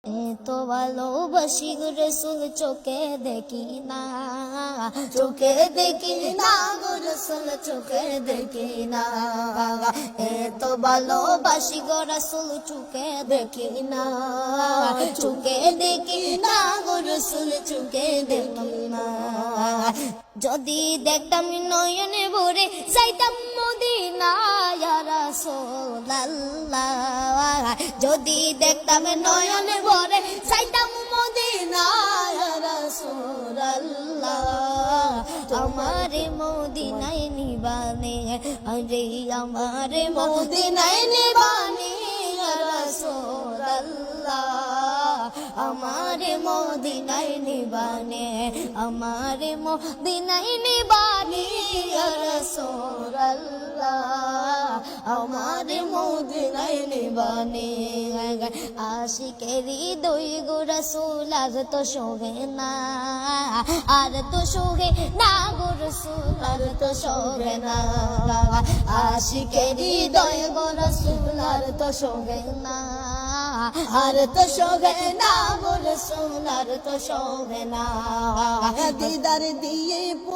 তো ভালোবাসি গো রসুল চোখে দেখি না, চোখে দেখি না গো রসুল চোখে দেখি না। তো ভালোবাসি গো রসুল চোখে দেখি না, চোখে দেখি না গো রসুল চোখে দেখি না। যদি দেখতাম নয়নে ভরে যাইতাম মদিনা ইয়া রাসূলুল্লাহ, যদি দেখতাম নয়নে ভরে যাইতাম মদিনা ইয়া রাসূলুল্লাহ। আমার মদিনায় নিবানে আরে আমার মদিনায় নিবানে ইয়া রাসূলুল্লাহ, আমার মদিনায় নিবানে, আমার মদিনায় নিবানে ইয়া রাসূলুল্লাহ, আমার মদিনায় নিবানে। আশিকের হৃদয় গো রাসূল আর তো শোভে না, আর তো শোভে না গো রাসূল আর তো শোভে না। আশিকের হৃদয় গো রাসূল আর তো শোভে না, আর তো শোভে না গো রাসূল আর তো শোভে না। দিদার দিয়ে